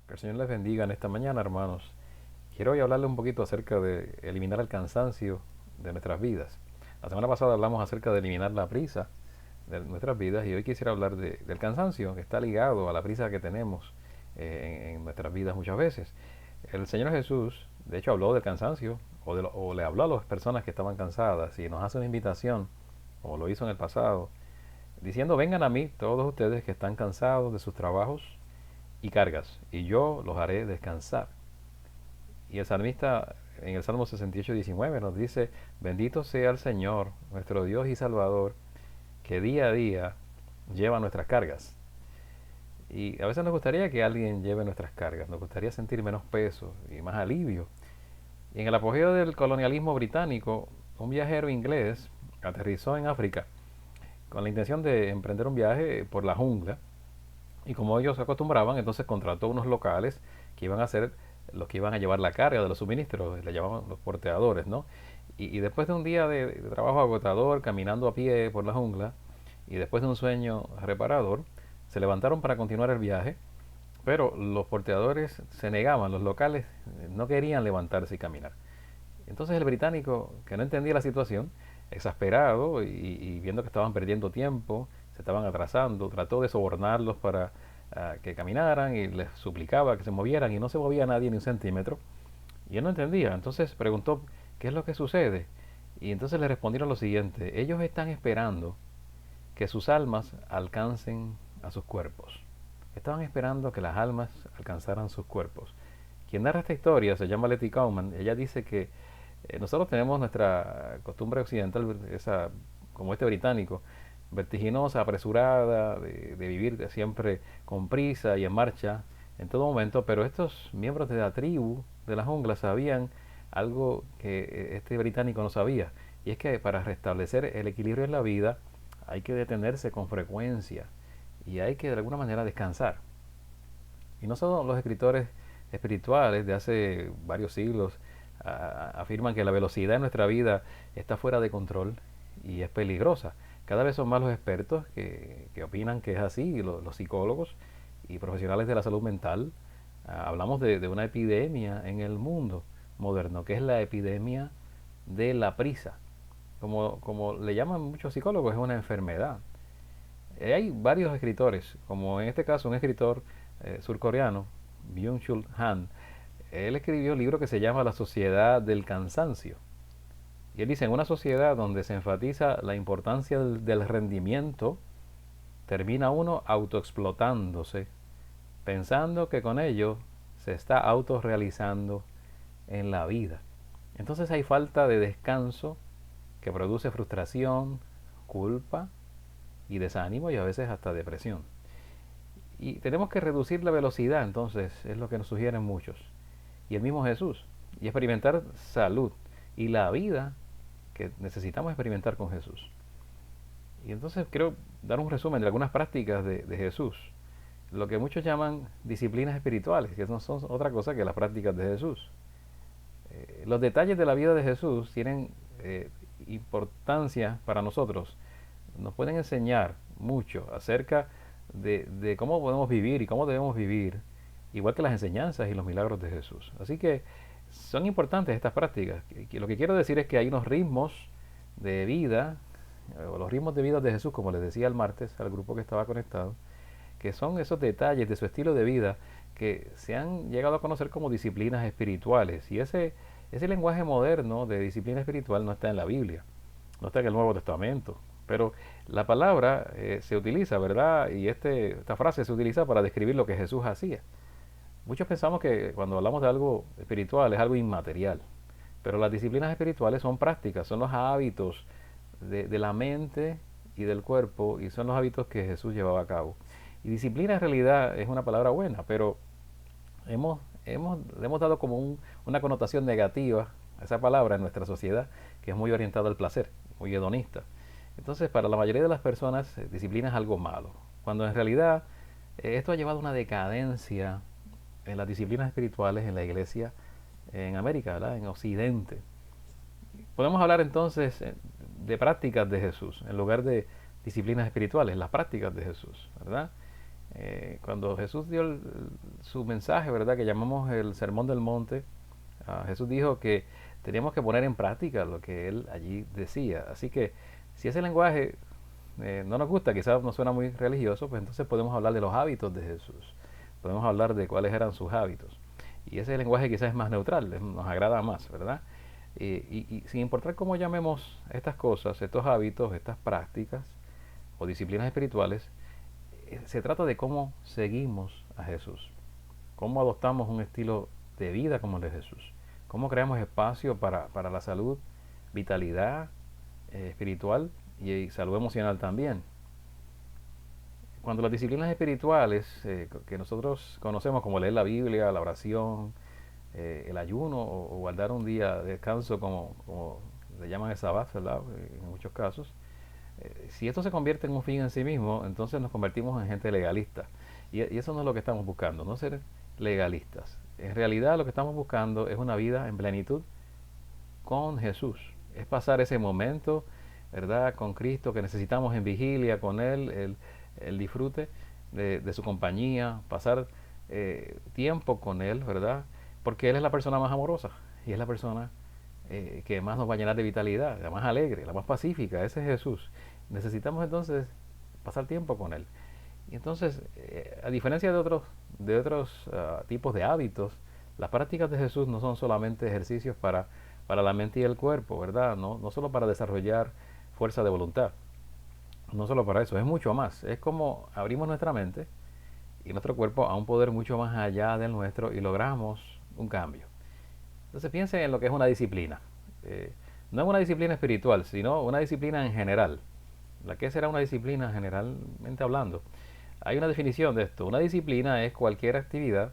Que el Señor les bendiga en esta mañana, hermanos. Quiero hoy hablarles un poquito acerca de eliminar el cansancio de nuestras vidas. La semana pasada hablamos acerca de eliminar la prisa de nuestras vidas y hoy quisiera hablar del cansancio que está ligado a la prisa que tenemos en nuestras vidas muchas veces. El Señor Jesús, de hecho, habló del cansancio o le habló a las personas que estaban cansadas y nos hace una invitación, como lo hizo en el pasado, diciendo: vengan a mí todos ustedes que están cansados de sus trabajos y cargas, y yo los haré descansar. Y el salmista en el Salmo 68:19 nos dice: bendito sea el Señor, nuestro Dios y Salvador, que día a día lleva nuestras cargas. Y a veces nos gustaría que alguien lleve nuestras cargas, nos gustaría sentir menos peso y más alivio. Y en el apogeo del colonialismo británico, un viajero inglés aterrizó en África con la intención de emprender un viaje por la jungla. Y como ellos se acostumbraban, entonces contrató unos locales que iban a ser los que iban a llevar la carga de los suministros, le llamaban los porteadores, ¿no? Y después de un día de trabajo agotador, caminando a pie por la jungla, y después de un sueño reparador, se levantaron para continuar el viaje, pero los porteadores se negaban, los locales no querían levantarse y caminar. Entonces el británico, que no entendía la situación, exasperado y viendo que estaban perdiendo tiempo, se estaban atrasando, trató de sobornarlos para que caminaran y les suplicaba que se movieran y no se movía nadie ni un centímetro. Y él no entendía, entonces preguntó: ¿qué es lo que sucede? Y entonces le respondieron lo siguiente: ellos están esperando que sus almas alcancen a sus cuerpos. Estaban esperando que las almas alcanzaran sus cuerpos. Quien narra esta historia se llama Letty Kauman. Ella dice que nosotros tenemos nuestra costumbre occidental, esa, como este británico, vertiginosa, apresurada, de vivir siempre con prisa y en marcha en todo momento, pero estos miembros de la tribu de la jungla sabían algo que este británico no sabía, y es que para restablecer el equilibrio en la vida hay que detenerse con frecuencia y hay que de alguna manera descansar. Y no solo los escritores espirituales de hace varios siglos afirman que la velocidad en nuestra vida está fuera de control y es peligrosa. Cada vez son más los expertos que opinan que es así, los psicólogos y profesionales de la salud mental. Hablamos de una epidemia en el mundo moderno, que es la epidemia de la prisa. Como le llaman muchos psicólogos, es una enfermedad. Hay varios escritores, como en este caso un escritor surcoreano, Byung-Chul Han. Él escribió un libro que se llama La Sociedad del Cansancio. Y él dice: en una sociedad donde se enfatiza la importancia del rendimiento, termina uno autoexplotándose, pensando que con ello se está autorrealizando en la vida. Entonces hay falta de descanso que produce frustración, culpa y desánimo y a veces hasta depresión. Y tenemos que reducir la velocidad, entonces, es lo que nos sugieren muchos. Y el mismo Jesús. Y experimentar salud y la vida que necesitamos experimentar con Jesús. Y entonces quiero dar un resumen de algunas prácticas de Jesús. Lo que muchos llaman disciplinas espirituales, que no son otra cosa que las prácticas de Jesús. Los detalles de la vida de Jesús tienen importancia para nosotros. Nos pueden enseñar mucho acerca de cómo podemos vivir y cómo debemos vivir, igual que las enseñanzas y los milagros de Jesús. Así que son importantes estas prácticas. Lo que quiero decir es que hay unos ritmos de vida, o los ritmos de vida de Jesús, como les decía el martes al grupo que estaba conectado, que son esos detalles de su estilo de vida que se han llegado a conocer como disciplinas espirituales. Y ese lenguaje moderno de disciplina espiritual no está en la Biblia, no está en el Nuevo Testamento, pero la palabra se utiliza, ¿verdad? Y esta frase se utiliza para describir lo que Jesús hacía. Muchos pensamos que cuando hablamos de algo espiritual es algo inmaterial, pero las disciplinas espirituales son prácticas, son los hábitos de la mente y del cuerpo, y son los hábitos que Jesús llevaba a cabo. Y disciplina en realidad es una palabra buena, pero le hemos dado como una connotación negativa a esa palabra en nuestra sociedad, que es muy orientada al placer, muy hedonista. Entonces, para la mayoría de las personas, disciplina es algo malo, cuando en realidad esto ha llevado a una decadencia en las disciplinas espirituales en la iglesia en América, ¿verdad? En Occidente. Podemos hablar entonces de prácticas de Jesús, en lugar de disciplinas espirituales, las prácticas de Jesús, ¿verdad? Cuando Jesús dio su mensaje, ¿verdad? Que llamamos el Sermón del Monte, Jesús dijo que teníamos que poner en práctica lo que él allí decía. Así que si ese lenguaje no nos gusta, quizás nos suena muy religioso, pues entonces podemos hablar de los hábitos de Jesús. Podemos hablar de cuáles eran sus hábitos. Y ese lenguaje quizás es más neutral, nos agrada más, ¿verdad? Y sin importar cómo llamemos estas cosas, estos hábitos, estas prácticas o disciplinas espirituales, se trata de cómo seguimos a Jesús, cómo adoptamos un estilo de vida como el de Jesús, cómo creamos espacio para la salud, vitalidad espiritual y salud emocional también. Cuando las disciplinas espirituales que nosotros conocemos como leer la Biblia, la oración, el ayuno o guardar un día de descanso como le llaman el sabbat, ¿verdad? En muchos casos, si esto se convierte en un fin en sí mismo, entonces nos convertimos en gente legalista. Y eso no es lo que estamos buscando, no ser legalistas. En realidad lo que estamos buscando es una vida en plenitud con Jesús. Es pasar ese momento, ¿verdad? Con Cristo que necesitamos en vigilia con Él, el disfrute de su compañía, pasar tiempo con Él, ¿verdad? Porque Él es la persona más amorosa y es la persona que más nos va a llenar de vitalidad, la más alegre, la más pacífica. Ese es Jesús. Necesitamos entonces pasar tiempo con Él. Y entonces, a diferencia de otros tipos de hábitos, las prácticas de Jesús no son solamente ejercicios para la mente y el cuerpo, ¿verdad? No solo para desarrollar fuerza de voluntad, no solo para eso, es mucho más. Es como abrimos nuestra mente y nuestro cuerpo a un poder mucho más allá del nuestro y logramos un cambio. Entonces piensen en lo que es una disciplina. Eh, no es una disciplina espiritual, sino una disciplina en general. ¿La que será una disciplina generalmente hablando? Hay una definición de esto. Una disciplina es cualquier actividad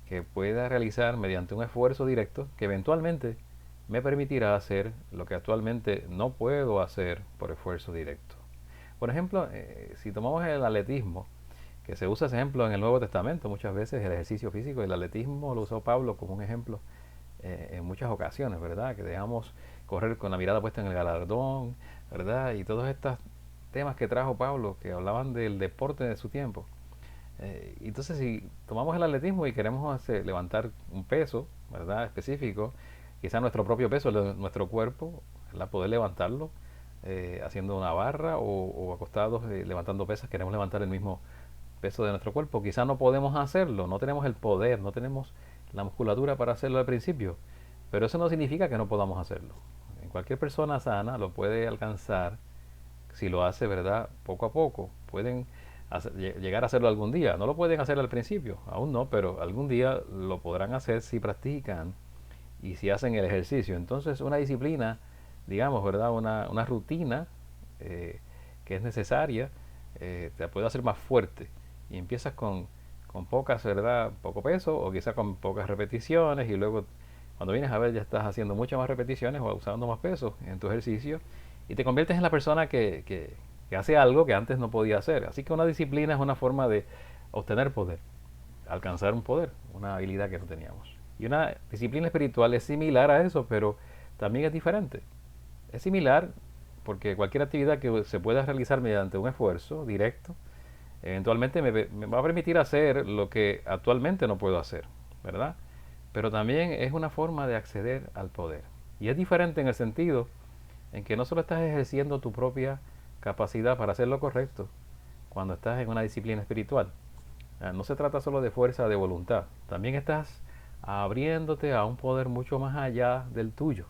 que pueda realizar mediante un esfuerzo directo que eventualmente me permitirá hacer lo que actualmente no puedo hacer por esfuerzo directo. Por ejemplo, si tomamos el atletismo, que se usa ese ejemplo en el Nuevo Testamento, muchas veces el ejercicio físico, el atletismo lo usó Pablo como un ejemplo en muchas ocasiones, ¿verdad? Que dejamos correr con la mirada puesta en el galardón, ¿verdad? Y todos estos temas que trajo Pablo, que hablaban del deporte de su tiempo. Entonces, si tomamos el atletismo y queremos levantar un peso, ¿verdad? Específico, quizá nuestro propio peso, nuestro cuerpo, ¿verdad? Poder levantarlo haciendo una barra o acostados levantando pesas, queremos levantar el mismo peso de nuestro cuerpo. Quizá no podemos hacerlo, no tenemos el poder, no tenemos la musculatura para hacerlo al principio, pero eso no significa que no podamos hacerlo. En cualquier persona sana lo puede alcanzar si lo hace, ¿verdad? Poco a poco. Pueden llegar a hacerlo algún día. No lo pueden hacer al principio, aún no, pero algún día lo podrán hacer si practican y si hacen el ejercicio. Entonces, una disciplina, digamos, ¿verdad? Una rutina que es necesaria, te puede hacer más fuerte. Y empiezas con pocas, ¿verdad? Poco peso o quizás con pocas repeticiones y luego cuando vienes a ver ya estás haciendo muchas más repeticiones o usando más peso en tu ejercicio y te conviertes en la persona que hace algo que antes no podía hacer. Así que una disciplina es una forma de obtener poder, alcanzar un poder, una habilidad que no teníamos. Y una disciplina espiritual es similar a eso, pero también es diferente. Es similar porque cualquier actividad que se pueda realizar mediante un esfuerzo directo, eventualmente me va a permitir hacer lo que actualmente no puedo hacer, ¿verdad? Pero también es una forma de acceder al poder. Y es diferente en el sentido en que no solo estás ejerciendo tu propia capacidad para hacer lo correcto cuando estás en una disciplina espiritual. No se trata solo de fuerza de voluntad, también estás abriéndote a un poder mucho más allá del tuyo,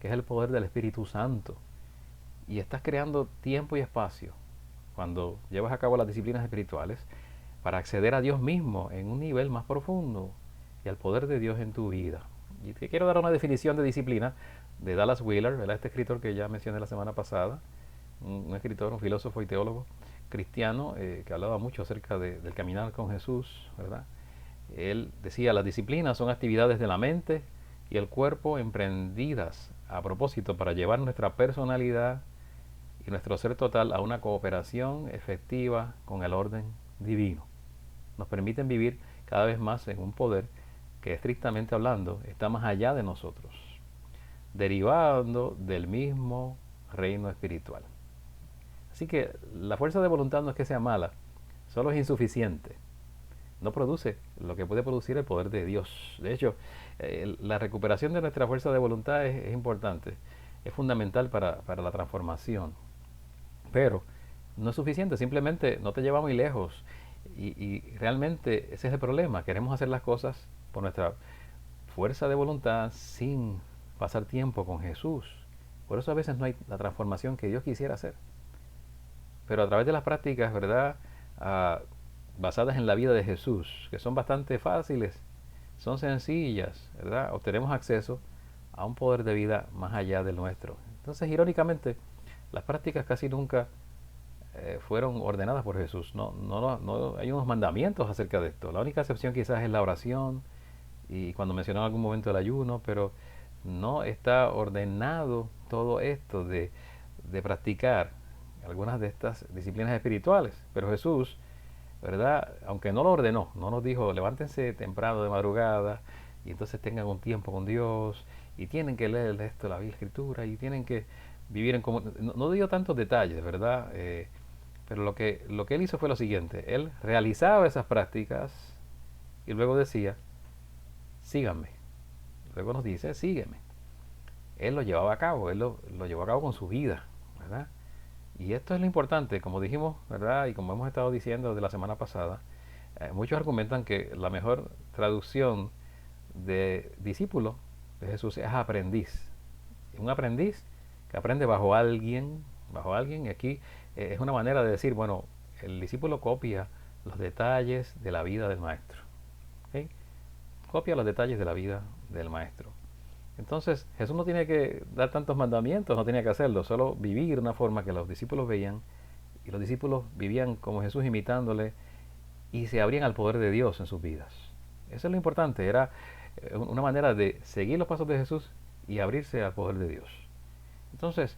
que es el poder del Espíritu Santo. Y estás creando tiempo y espacio cuando llevas a cabo las disciplinas espirituales para acceder a Dios mismo en un nivel más profundo y al poder de Dios en tu vida. Y te quiero dar una definición de disciplina de Dallas Willard, ¿verdad? Este escritor que ya mencioné la semana pasada, un escritor, un filósofo y teólogo cristiano que hablaba mucho acerca del caminar con Jesús, ¿verdad? Él decía, las disciplinas son actividades de la mente y el cuerpo emprendidas a propósito para llevar nuestra personalidad y nuestro ser total a una cooperación efectiva con el orden divino. Nos permiten vivir cada vez más en un poder que estrictamente hablando está más allá de nosotros, derivando del mismo reino espiritual. Así que la fuerza de voluntad no es que sea mala, solo es insuficiente. No produce lo que puede producir el poder de Dios. De hecho, la recuperación de nuestra fuerza de voluntad es importante, es fundamental para la transformación. Pero no es suficiente, simplemente no te lleva muy lejos. Y realmente ese es el problema. Queremos hacer las cosas por nuestra fuerza de voluntad sin pasar tiempo con Jesús. Por eso a veces no hay la transformación que Dios quisiera hacer. Pero a través de las prácticas, ¿verdad? Ah, basadas en la vida de Jesús, que son bastante fáciles, son sencillas, ¿verdad? Obtenemos acceso a un poder de vida más allá del nuestro. Entonces, irónicamente, las prácticas casi nunca fueron ordenadas por Jesús. No, hay unos mandamientos acerca de esto. La única excepción quizás es la oración y cuando mencionaba en algún momento el ayuno, pero no está ordenado todo esto de practicar algunas de estas disciplinas espirituales. Pero Jesús, ¿verdad? Aunque no lo ordenó, no nos dijo levántense temprano de madrugada y entonces tengan un tiempo con Dios y tienen que leer esto, la Biblia Escritura y tienen que vivir en comunidad. No dio tantos detalles, ¿verdad? Pero lo que él hizo fue lo siguiente, él realizaba esas prácticas y luego decía, síganme. Luego nos dice, sígueme. Él lo llevaba a cabo, él lo llevó a cabo con su vida, ¿verdad? Y esto es lo importante, como dijimos, ¿verdad? Y como hemos estado diciendo de la semana pasada, muchos argumentan que la mejor traducción de discípulo de Jesús es aprendiz. Un aprendiz que aprende bajo alguien, y aquí es una manera de decir, bueno, el discípulo copia los detalles de la vida del maestro. ¿Ok? Copia los detalles de la vida del maestro. Entonces, Jesús no tiene que dar tantos mandamientos, no tenía que hacerlo, solo vivir de una forma que los discípulos veían y los discípulos vivían como Jesús imitándole y se abrían al poder de Dios en sus vidas. Eso es lo importante, era una manera de seguir los pasos de Jesús y abrirse al poder de Dios. Entonces,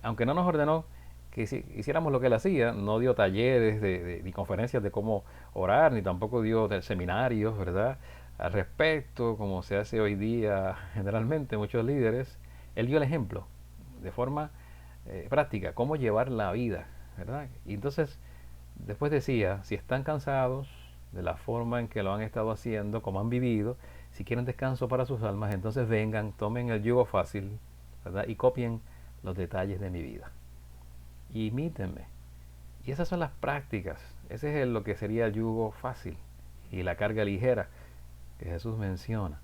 aunque no nos ordenó que hiciéramos lo que él hacía, no dio talleres ni conferencias de cómo orar, ni tampoco dio seminarios, ¿verdad? Al respecto, como se hace hoy día generalmente muchos líderes, él dio el ejemplo de forma práctica, cómo llevar la vida, ¿verdad? Y entonces, después decía, si están cansados de la forma en que lo han estado haciendo, como han vivido, si quieren descanso para sus almas, entonces vengan, tomen el yugo fácil, ¿verdad? Y copien los detalles de mi vida. Y imítenme. Y esas son las prácticas. Ese es lo que sería el yugo fácil y la carga ligera que Jesús menciona.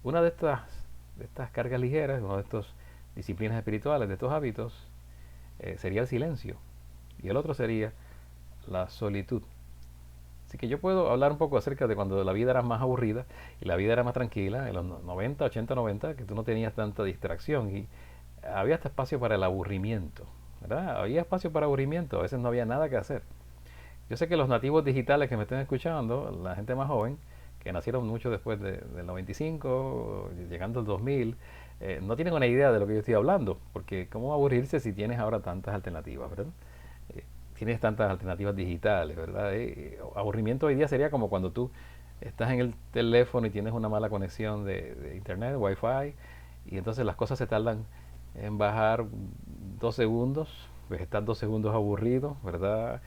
Una de estas cargas ligeras, una de estas disciplinas espirituales, de estos hábitos, sería el silencio. Y el otro sería la solitud. Así que yo puedo hablar un poco acerca de cuando la vida era más aburrida y la vida era más tranquila, en los 90, 80, 90, que tú no tenías tanta distracción y había hasta espacio para el aburrimiento, ¿verdad? Había espacio para aburrimiento, a veces no había nada que hacer. Yo sé que los nativos digitales que me estén escuchando, la gente más joven, que nacieron mucho después del 95, llegando al 2000, no tienen una idea de lo que yo estoy hablando, porque ¿cómo aburrirse si tienes ahora tantas alternativas, ¿verdad? Eh, Tienes tantas alternativas digitales, ¿verdad? Aburrimiento hoy día sería como cuando tú estás en el teléfono y tienes una mala conexión de internet, wifi, y entonces las cosas se tardan en bajar 2 segundos, pues estás 2 segundos aburrido, ¿verdad?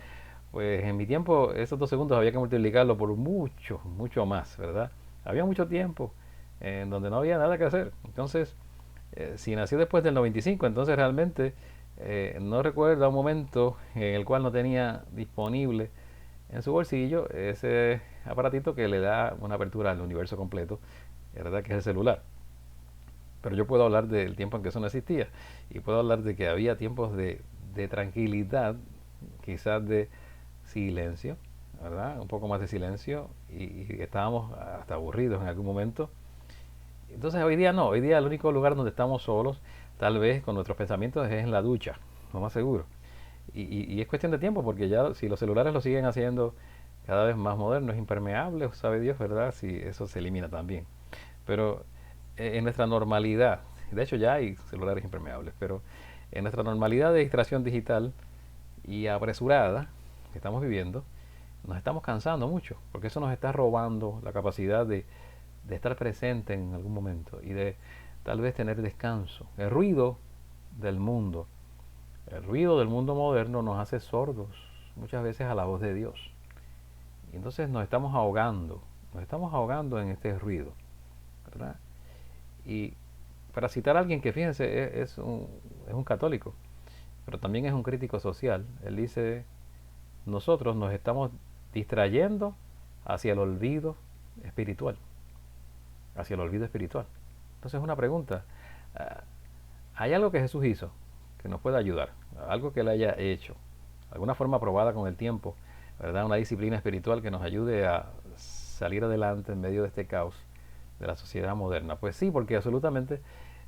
Pues en mi tiempo esos 2 segundos había que multiplicarlo por mucho, mucho más, ¿verdad? Había mucho tiempo en donde no había nada que hacer. Entonces, si nació después del 95, entonces realmente no recuerdo un momento en el cual no tenía disponible en su bolsillo ese aparatito que le da una apertura al universo completo, ¿verdad? Que es el celular. Pero yo puedo hablar del tiempo en que eso no existía y puedo hablar de que había tiempos de tranquilidad, quizás de silencio, ¿verdad? Un poco más de silencio y estábamos hasta aburridos en algún momento. Entonces hoy día no, hoy día el único lugar donde estamos solos, tal vez con nuestros pensamientos, es en la ducha, lo más seguro. Y es cuestión de tiempo porque ya si los celulares lo siguen haciendo cada vez más modernos, impermeables, sabe Dios, ¿verdad? Si eso se elimina también. Pero en nuestra normalidad, de hecho ya hay celulares impermeables, pero en nuestra normalidad de distracción digital y apresurada que estamos viviendo, nos estamos cansando mucho, porque eso nos está robando la capacidad de estar presente en algún momento y de tal vez tener descanso. El ruido del mundo moderno nos hace sordos muchas veces a la voz de Dios. Y entonces nos estamos ahogando en este ruido, ¿verdad? Y para citar a alguien que, fíjense, es un católico, pero también es un crítico social, él dice, nosotros nos estamos distrayendo hacia el olvido espiritual, hacia el olvido espiritual. Entonces una pregunta, ah, ¿hay algo que Jesús hizo que nos pueda ayudar? Algo que él haya hecho, alguna forma probada con el tiempo, ¿verdad? Una disciplina espiritual que nos ayude a salir adelante en medio de este caos de la sociedad moderna. Pues sí, porque absolutamente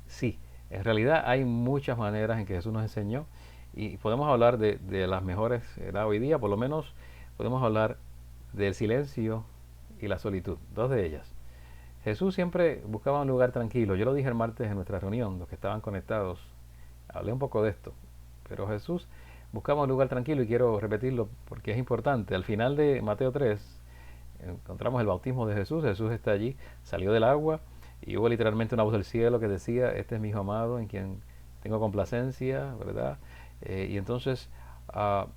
sí. En realidad hay muchas maneras en que Jesús nos enseñó y podemos hablar de las mejores, hoy día por lo menos podemos hablar del silencio y la solitud, dos de ellas. Jesús siempre buscaba un lugar tranquilo. Yo lo dije el martes en nuestra reunión, los que estaban conectados, hablé un poco de esto. Pero Jesús buscaba un lugar tranquilo y quiero repetirlo porque es importante. Al final de Mateo 3 encontramos el bautismo de Jesús. Jesús está allí, salió del agua y hubo literalmente una voz del cielo que decía, este es mi hijo amado en quien tengo complacencia, ¿verdad? Y entonces, uh,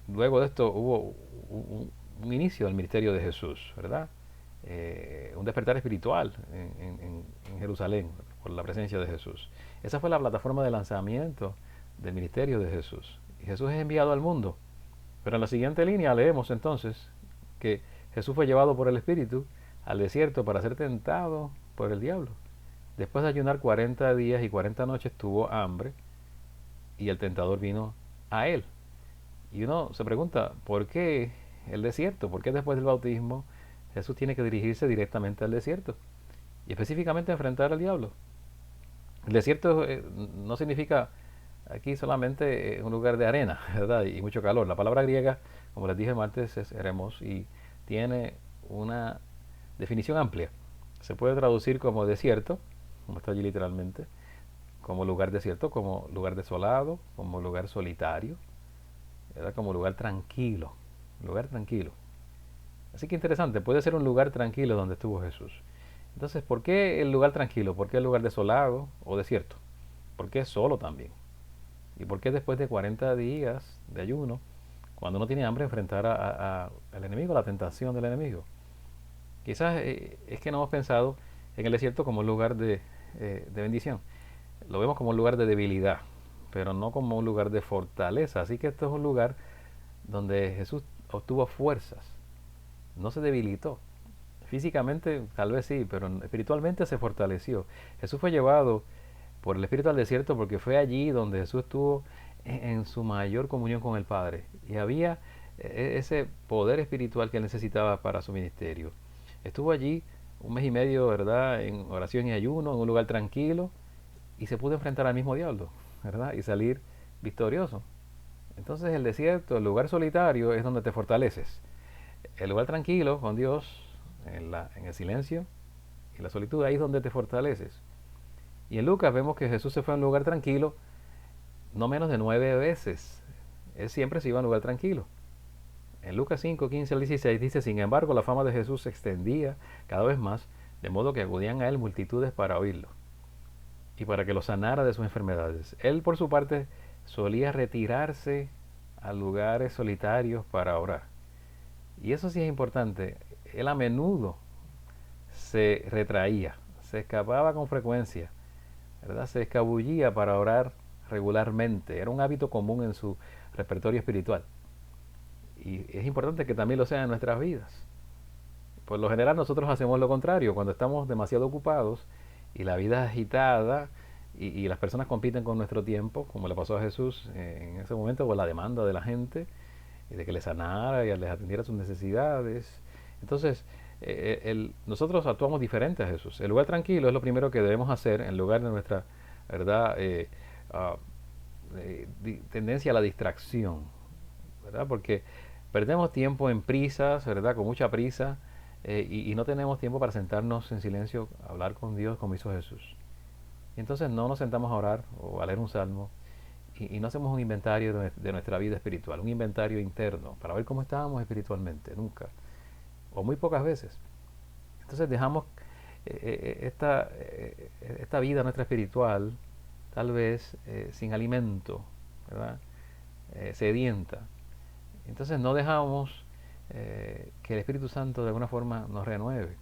luego de esto hubo un inicio del ministerio de Jesús, ¿verdad? Un despertar espiritual en Jerusalén por la presencia de Jesús. Esa fue la plataforma de lanzamiento del ministerio de Jesús. Y Jesús es enviado al mundo. Pero en la siguiente línea leemos entonces que Jesús fue llevado por el Espíritu al desierto para ser tentado por el diablo. Después de ayunar 40 días y 40 noches tuvo hambre y el tentador vino a él. Y uno se pregunta, ¿por qué el desierto? ¿Por qué después del bautismo Jesús tiene que dirigirse directamente al desierto? Y específicamente enfrentar al diablo. El desierto no significa aquí solamente un lugar de arena, ¿verdad? Y mucho calor. La palabra griega, como les dije el martes, es eremos y tiene una definición amplia. Se puede traducir como desierto, como está allí literalmente, como lugar desierto, como lugar desolado, como lugar solitario, ¿verdad? Como lugar tranquilo, lugar tranquilo. Así que interesante, puede ser un lugar tranquilo donde estuvo Jesús. Entonces, ¿por qué el lugar tranquilo? ¿Por qué el lugar desolado o desierto? ¿Por qué solo también? ¿Y por qué después de 40 días de ayuno, cuando uno tiene hambre, enfrentar al enemigo, la tentación del enemigo? Quizás es que no hemos pensado en el desierto como un lugar de bendición. Lo vemos como un lugar de debilidad, pero no como un lugar de fortaleza. Así que esto es un lugar donde Jesús obtuvo fuerzas, no se debilitó. Físicamente tal vez sí, pero espiritualmente se fortaleció. Jesús fue llevado por el Espíritu al desierto porque fue allí donde Jesús estuvo en su mayor comunión con el Padre. Y había ese poder espiritual que él necesitaba para su ministerio. Estuvo allí un mes y medio, ¿verdad? En oración y ayuno, en un lugar tranquilo, y se pudo enfrentar al mismo diablo, ¿verdad? Y salir victorioso. Entonces el desierto, el lugar solitario, es donde te fortaleces. El lugar tranquilo con Dios, en el silencio y la solitud, ahí es donde te fortaleces. Y en Lucas vemos que Jesús se fue a un lugar tranquilo no menos de 9 veces. Él siempre se iba a un lugar tranquilo. En Lucas 5, 15 al 16 dice, sin embargo, la fama de Jesús se extendía cada vez más, de modo que acudían a él multitudes para oírlo y para que lo sanara de sus enfermedades. Él, por su parte, solía retirarse a lugares solitarios para orar. Y eso sí es importante. Él a menudo se retraía, se escapaba con frecuencia, ¿verdad? Se escabullía para orar regularmente. Era un hábito común en su repertorio espiritual. Y es importante que también lo sea en nuestras vidas. Por lo general nosotros hacemos lo contrario. Cuando estamos demasiado ocupados y la vida es agitada y las personas compiten con nuestro tiempo, como le pasó a Jesús en ese momento con la demanda de la gente, y de que les sanara y les atendiera sus necesidades. Entonces, nosotros actuamos diferente a Jesús. El lugar tranquilo es lo primero que debemos hacer en lugar de nuestra, ¿verdad? Uh, tendencia a la distracción, ¿verdad? Porque perdemos tiempo en prisas, ¿verdad? Con mucha prisa, y no tenemos tiempo para sentarnos en silencio, a hablar con Dios como hizo Jesús. Y entonces no nos sentamos a orar o a leer un salmo y no hacemos un inventario de nuestra vida espiritual, un inventario interno para ver cómo estábamos espiritualmente, nunca, o muy pocas veces. Entonces dejamos esta vida nuestra espiritual tal vez sin alimento, ¿verdad? Sedienta. Entonces no dejamos que el Espíritu Santo de alguna forma nos renueve.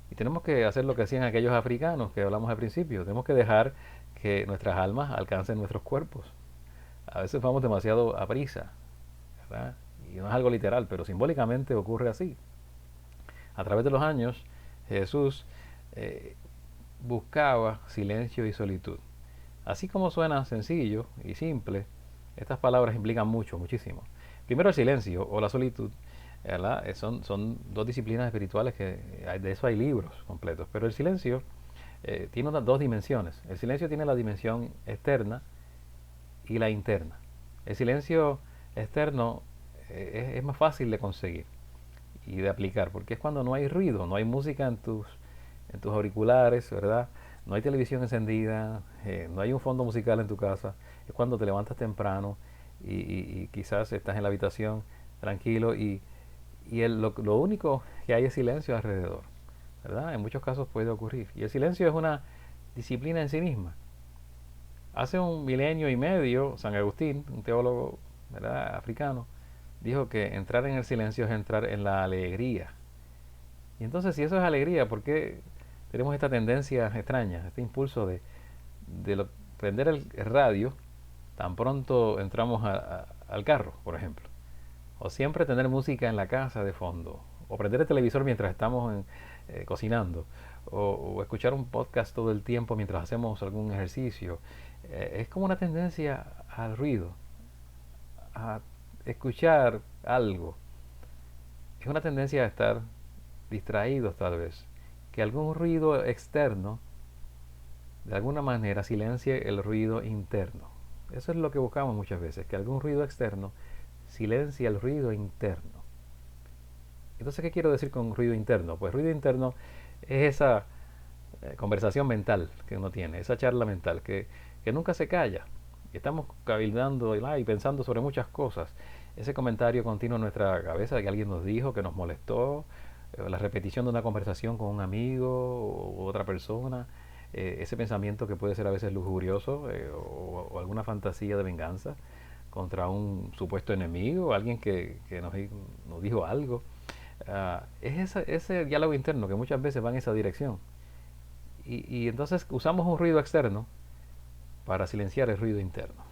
Y tenemos que hacer lo que hacían aquellos africanos que hablamos al principio. Tenemos que dejar que nuestras almas alcancen nuestros cuerpos. A veces vamos demasiado a prisa, ¿verdad? Y no es algo literal, pero simbólicamente ocurre así. A través de los años, Jesús eh, buscaba silencio y solitud. Así como suena sencillo y simple, estas palabras implican mucho, muchísimo. Primero el silencio o la solitud, ¿verdad? Son dos disciplinas espirituales que de eso hay libros completos. Pero el silencio tiene dos dimensiones. El silencio tiene la dimensión externa y la interna. El silencio externo es más fácil de conseguir y de aplicar, porque es cuando no hay ruido, no hay música en tus auriculares, ¿verdad? No hay televisión encendida, no hay un fondo musical en tu casa. Es cuando te levantas temprano y quizás estás en la habitación tranquilo lo único que hay es silencio alrededor, ¿verdad? En muchos casos puede ocurrir. Y el silencio es una disciplina en sí misma. Hace un milenio y medio, San Agustín, un teólogo, ¿verdad?, africano, dijo que entrar en el silencio es entrar en la alegría. Y entonces, si eso es alegría, ¿por qué tenemos esta tendencia extraña, este impulso de prender el radio tan pronto entramos al carro, por ejemplo? O siempre tener música en la casa de fondo, o prender el televisor mientras estamos cocinando, o escuchar un podcast todo el tiempo mientras hacemos algún ejercicio. Es como una tendencia al ruido, a escuchar algo. Es una tendencia a estar distraídos tal vez, que algún ruido externo de alguna manera silencie el ruido interno. Eso es lo que buscamos muchas veces, que algún ruido externo silencia el ruido interno. Entonces, ¿qué quiero decir con ruido interno? Pues ruido interno es esa conversación mental que uno tiene, esa charla mental que nunca se calla. Estamos cabildando y pensando sobre muchas cosas. Ese comentario continuo en nuestra cabeza que alguien nos dijo, que nos molestó, la repetición de una conversación con un amigo u otra persona, ese pensamiento que puede ser a veces lujurioso o alguna fantasía de venganza contra un supuesto enemigo, alguien que nos dijo algo. Es ese diálogo interno que muchas veces va en esa dirección. Y entonces usamos un ruido externo para silenciar el ruido interno.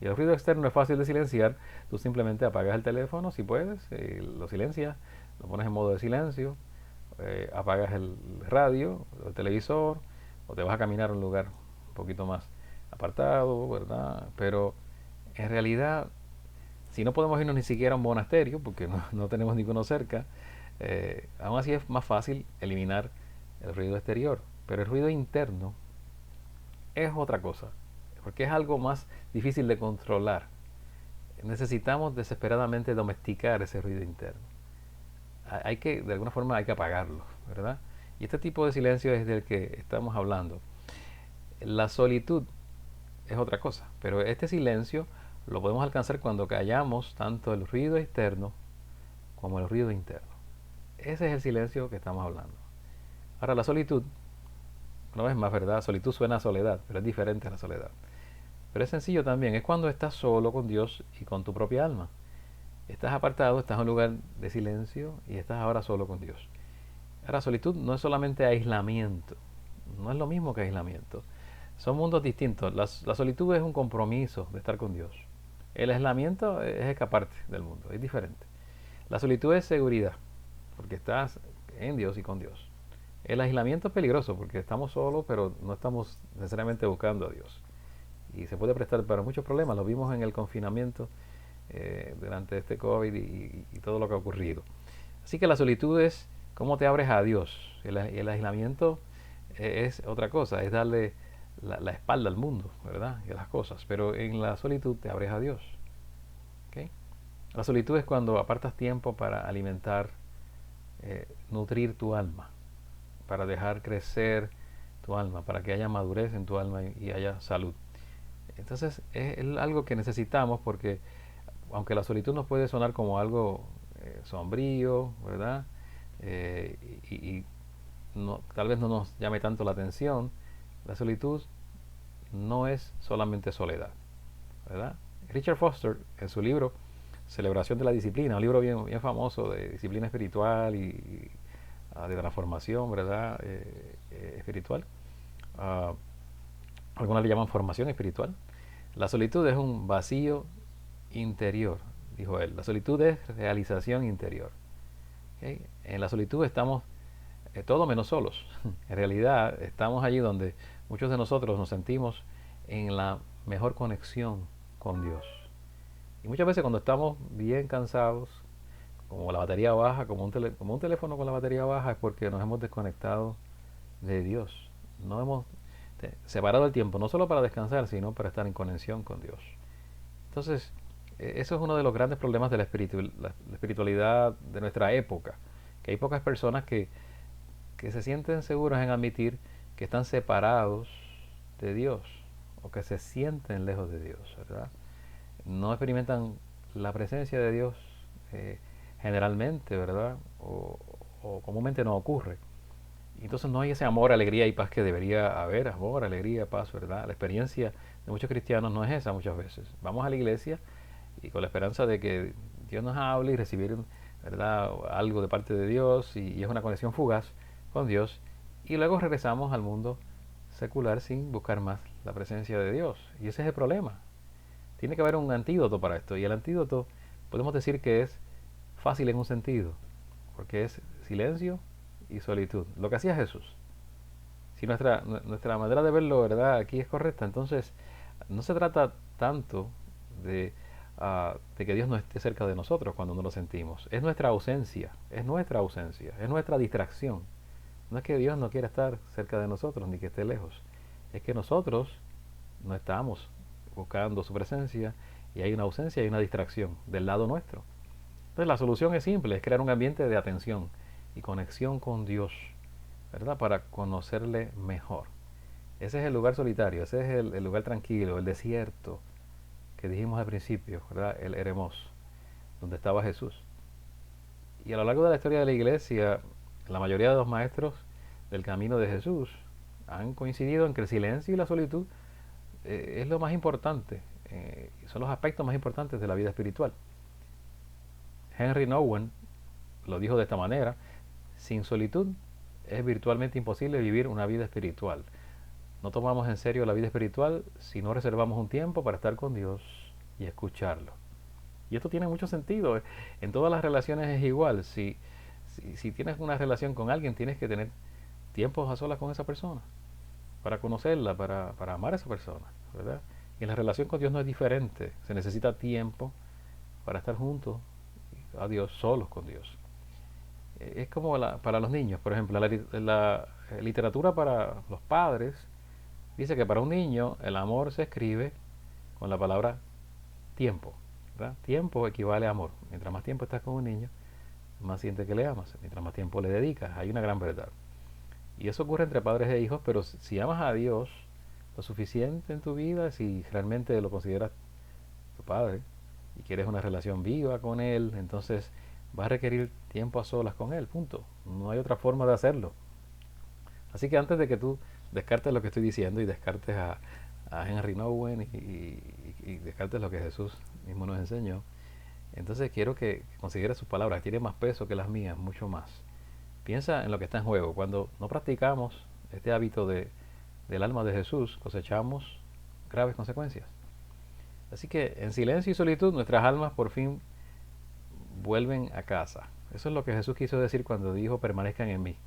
Y el ruido externo es fácil de silenciar. Tú simplemente apagas el teléfono si puedes, lo silencias, lo pones en modo de silencio, apagas el radio, el televisor, o te vas a caminar a un lugar un poquito más apartado, ¿verdad? Pero en realidad, si no podemos irnos ni siquiera a un monasterio, porque no tenemos ninguno cerca, aún así es más fácil eliminar el ruido exterior. Pero el ruido interno es otra cosa, porque es algo más difícil de controlar. Necesitamos desesperadamente domesticar ese ruido interno. De alguna forma hay que apagarlo, ¿verdad? Y este tipo de silencio es del que estamos hablando. La solitud es otra cosa, pero este silencio lo podemos alcanzar cuando callamos tanto el ruido externo como el ruido interno. Ese es el silencio que estamos hablando. Ahora, la solitud, no es más, ¿verdad? Solitud suena a soledad, pero es diferente a la soledad. Pero es sencillo también, es cuando estás solo con Dios y con tu propia alma. Estás apartado, estás en un lugar de silencio y estás ahora solo con Dios. Ahora, solitud no es solamente aislamiento, no es lo mismo que aislamiento. Son mundos distintos. La solitud es un compromiso de estar con Dios. El aislamiento es escaparte del mundo, es diferente. La solitud es seguridad, porque estás en Dios y con Dios. El aislamiento es peligroso porque estamos solos, pero no estamos necesariamente buscando a Dios. Y se puede prestar para muchos problemas. Lo vimos en el confinamiento durante este COVID y todo lo que ha ocurrido. Así que la solitud es cómo te abres a Dios. El aislamiento es otra cosa, es darle la espalda al mundo, ¿verdad? Y a las cosas. Pero en la solitud te abres a Dios. ¿Okay? La solitud es cuando apartas tiempo para alimentar, nutrir tu alma, para dejar crecer tu alma, para que haya madurez en tu alma y haya salud. Entonces es algo que necesitamos porque aunque la solitud nos puede sonar como algo sombrío, ¿verdad? Y tal vez no nos llame tanto la atención, la solitud no es solamente soledad, ¿verdad? Richard Foster, en su libro Celebración de la Disciplina, un libro bien, bien famoso de disciplina espiritual y de transformación, ¿verdad? Espiritual. Ah, algunos le llaman formación espiritual. La solitud es un vacío interior, dijo él. La solitud es realización interior. ¿Okay? En la solitud estamos todo menos solos. En realidad estamos allí donde muchos de nosotros nos sentimos en la mejor conexión con Dios. Y muchas veces cuando estamos bien cansados, como la batería baja, como un teléfono con la batería baja, es porque nos hemos desconectado de Dios. No hemos separado el tiempo, no solo para descansar, sino para estar en conexión con Dios. Entonces, eso es uno de los grandes problemas de la espiritualidad de nuestra época, que hay pocas personas que se sienten seguros en admitir que están separados de Dios o que se sienten lejos de Dios, ¿verdad? No experimentan la presencia de Dios eh, generalmente, ¿verdad? O comúnmente no ocurre. Y entonces no hay ese amor, alegría y paz que debería haber, amor, alegría, paz, ¿verdad? La experiencia de muchos cristianos no es esa muchas veces. Vamos a la iglesia y con la esperanza de que Dios nos hable y recibir, ¿verdad?, algo de parte de Dios y es una conexión fugaz con Dios y luego regresamos al mundo secular sin buscar más la presencia de Dios. Y ese es el problema. Tiene que haber un antídoto para esto y el antídoto podemos decir que es fácil en un sentido, porque es silencio y solitud. Lo que hacía Jesús. Si nuestra manera de verlo, ¿verdad?, aquí es correcta, entonces no se trata tanto de que Dios no esté cerca de nosotros cuando no lo sentimos. Es nuestra ausencia, es nuestra ausencia, es nuestra distracción. No es que Dios no quiera estar cerca de nosotros ni que esté lejos. Es que nosotros no estamos buscando su presencia y hay una ausencia y una distracción del lado nuestro. Entonces la solución es simple, es crear un ambiente de atención y conexión con Dios, ¿verdad? Para conocerle mejor. Ese es el lugar solitario, ese es el lugar tranquilo, el desierto que dijimos al principio, ¿verdad? El Eremos, donde estaba Jesús. Y a lo largo de la historia de la iglesia, la mayoría de los maestros del camino de Jesús han coincidido en que el silencio y la solitud es lo más importante, son los aspectos más importantes de la vida espiritual. Henry Nouwen lo dijo de esta manera: sin solitud es virtualmente imposible vivir una vida espiritual. No tomamos en serio la vida espiritual si no reservamos un tiempo para estar con Dios y escucharlo. Y esto tiene mucho sentido. En todas las relaciones es igual. Si tienes una relación con alguien, tienes que tener tiempos a solas con esa persona, para conocerla, para amar a esa persona, ¿verdad? Y en la relación con Dios no es diferente. Se necesita tiempo para estar juntos a Dios, solos con Dios. Es como para los niños, por ejemplo, la literatura para los padres dice que para un niño el amor se escribe con la palabra tiempo, ¿verdad? Tiempo equivale a amor. Mientras más tiempo estás con un niño, más siente que le amas. Mientras más tiempo le dedicas, hay una gran verdad. Y eso ocurre entre padres e hijos, pero si amas a Dios lo suficiente en tu vida, si realmente lo consideras tu padre y quieres una relación viva con Él, entonces va a requerir tiempo a solas con Él, punto. No hay otra forma de hacerlo. Así que antes de que tú descartes lo que estoy diciendo y descartes a Henry Nouwen y descartes lo que Jesús mismo nos enseñó, entonces quiero que consideres sus palabras. Tiene más peso que las mías, mucho más. Piensa en lo que está en juego. Cuando no practicamos este hábito del alma de Jesús, cosechamos graves consecuencias. Así que en silencio y solitud nuestras almas por fin vuelven a casa. Eso es lo que Jesús quiso decir cuando dijo permanezcan en mí.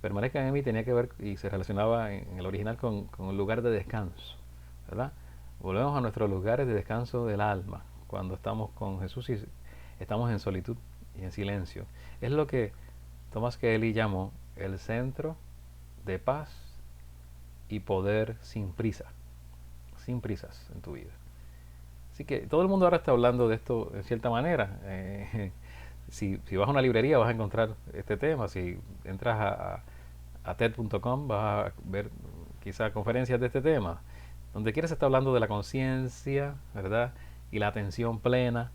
Permanezcan en mí tenía que ver y se relacionaba en el original con un lugar de descanso, ¿verdad? Volvemos a nuestros lugares de descanso del alma cuando estamos con Jesús y estamos en solitud y en silencio. Es lo que Thomas Kelly llamó el centro de paz y poder sin prisa, sin prisas en tu vida. Así que todo el mundo ahora está hablando de esto en cierta manera. Si vas a una librería vas a encontrar este tema. Si entras a TED.com vas a ver quizá conferencias de este tema. Donde quiera se está hablando de la conciencia, ¿verdad? Y la atención plena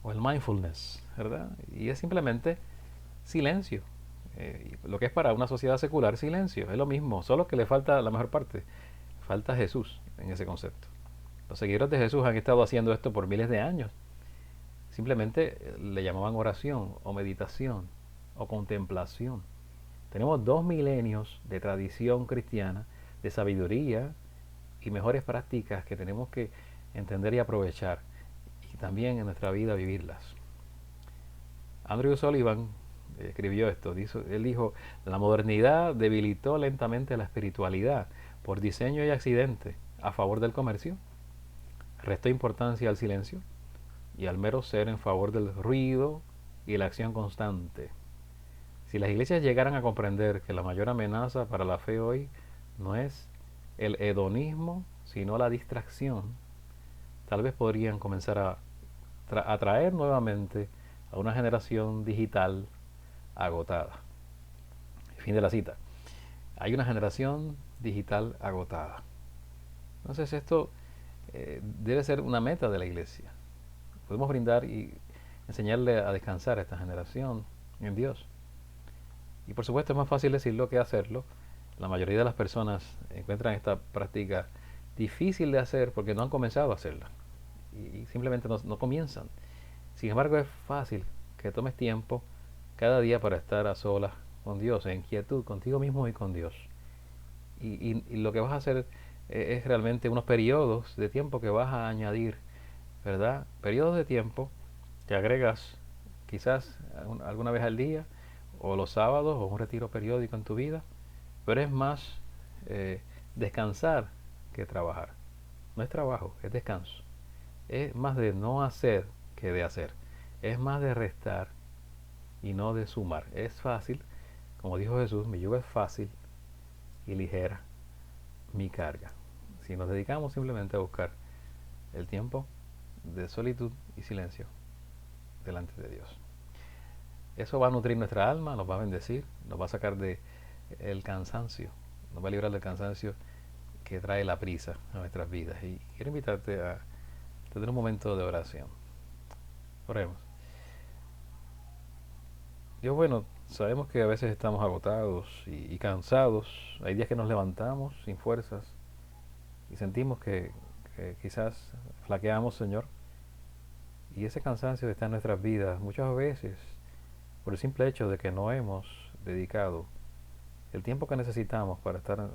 o el mindfulness, ¿verdad? Y es simplemente silencio. Lo que es para una sociedad secular silencio. Es lo mismo, solo que le falta la mejor parte. Falta Jesús en ese concepto. Los seguidores de Jesús han estado haciendo esto por miles de años. simplemente le llamaban oración o meditación o contemplación. Tenemos 2 milenios de tradición cristiana, de sabiduría y mejores prácticas que tenemos que entender y aprovechar y también en nuestra vida vivirlas. Andrew Sullivan escribió esto, él dijo, la modernidad debilitó lentamente la espiritualidad por diseño y accidente a favor del comercio, restó importancia al silencio y al mero ser en favor del ruido y la acción constante. Si las iglesias llegaran a comprender que la mayor amenaza para la fe hoy no es el hedonismo, sino la distracción, tal vez podrían comenzar a atraer nuevamente a una generación digital agotada. Fin de la cita. Hay una generación digital agotada. Entonces esto debe ser una meta de la iglesia. Podemos brindar y enseñarle a descansar a esta generación en Dios. Y por supuesto es más fácil decirlo que hacerlo. La mayoría de las personas encuentran esta práctica difícil de hacer porque no han comenzado a hacerla. Y simplemente no comienzan. Sin embargo, es fácil que tomes tiempo cada día para estar a solas con Dios, en quietud, contigo mismo y con Dios. Y lo que vas a hacer es realmente unos periodos de tiempo que vas a añadir, ¿verdad? Periodos de tiempo que agregas quizás alguna vez al día, o los sábados, o un retiro periódico en tu vida, pero es más descansar que trabajar. No es trabajo, es descanso. Es más de no hacer que de hacer. Es más de restar y no de sumar. Es fácil, como dijo Jesús, mi yugo es fácil y ligera mi carga. Si nos dedicamos simplemente a buscar el tiempo de solitud y silencio delante de Dios. Eso va a nutrir nuestra alma, nos va a bendecir, nos va a sacar de el cansancio, nos va a librar del cansancio que trae la prisa a nuestras vidas. Y quiero invitarte a tener un momento de oración. Oremos. Dios, bueno, sabemos que a veces estamos agotados y cansados. Hay días que nos levantamos sin fuerzas y sentimos que quizás flaqueamos, Señor. Y ese cansancio está en nuestras vidas muchas veces por el simple hecho de que no hemos dedicado el tiempo que necesitamos para estar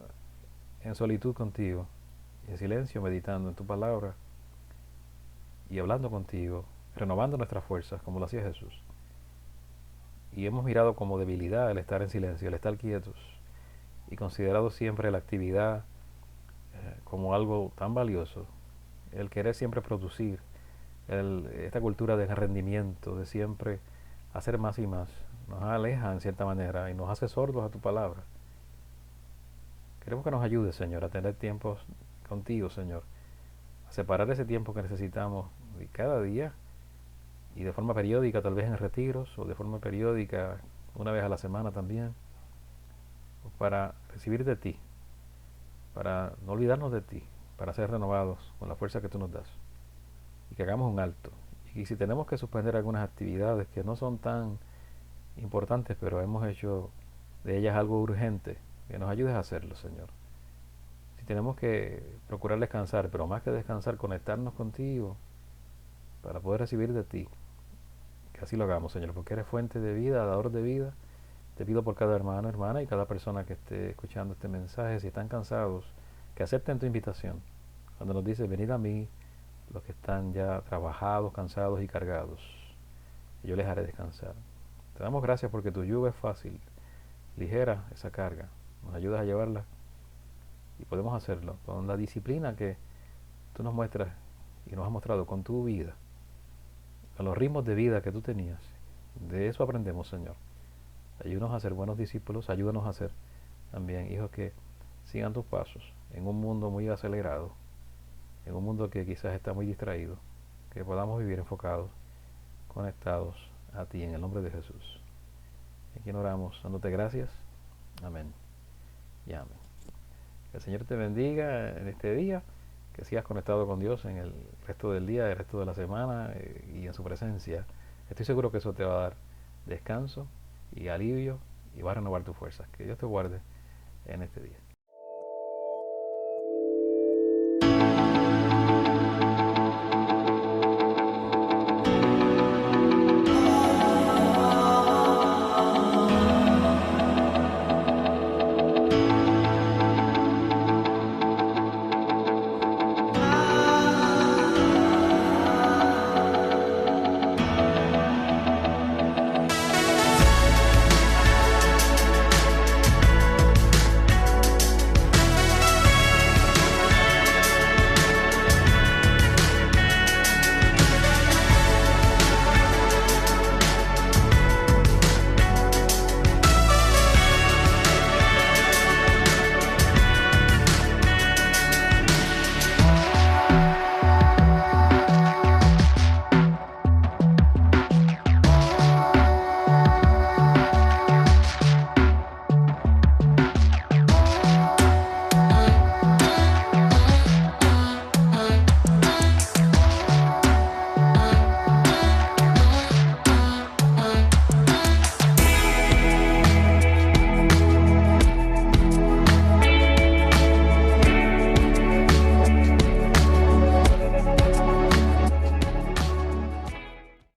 en solitud contigo, en silencio, meditando en tu palabra y hablando contigo, renovando nuestras fuerzas como lo hacía Jesús. Y hemos mirado como debilidad el estar en silencio, el estar quietos y considerado siempre la actividad como algo tan valioso, el querer siempre producir, esta cultura de rendimiento, de siempre hacer más y más, nos aleja en cierta manera y nos hace sordos a tu palabra. Queremos que nos ayudes, Señor, a tener tiempos contigo, Señor, a separar ese tiempo que necesitamos cada día y de forma periódica, tal vez en retiros o de forma periódica, una vez a la semana también, para recibir de ti, para no olvidarnos de ti, para ser renovados con la fuerza que tú nos das y que hagamos un alto. Y si tenemos que suspender algunas actividades que no son tan importantes, pero hemos hecho de ellas algo urgente, que nos ayudes a hacerlo, Señor. Si tenemos que procurar descansar, pero más que descansar, conectarnos contigo para poder recibir de ti, que así lo hagamos, Señor, porque eres fuente de vida, dador de vida. Te pido por cada hermano, hermana y cada persona que esté escuchando este mensaje, si están cansados, que acepten tu invitación. Cuando nos dices, venid a mí, los que están ya trabajados, cansados y cargados, y yo les haré descansar. Te damos gracias porque tu yugo es fácil, ligera esa carga. Nos ayudas a llevarla y podemos hacerlo con la disciplina que tú nos muestras y nos has mostrado con tu vida, con los ritmos de vida que tú tenías. De eso aprendemos, Señor. Ayúdanos a ser buenos discípulos, ayúdanos a ser también hijos que sigan tus pasos en un mundo muy acelerado, en un mundo que quizás está muy distraído, que podamos vivir enfocados, conectados a ti en el nombre de Jesús. Aquí oramos dándote gracias. Amén y amén. Que el Señor te bendiga en este día, que sigas conectado con Dios en el resto del día, el resto de la semana y en su presencia. Estoy seguro que eso te va a dar descanso y alivio y va a renovar tus fuerzas. Que Dios te guarde en este día.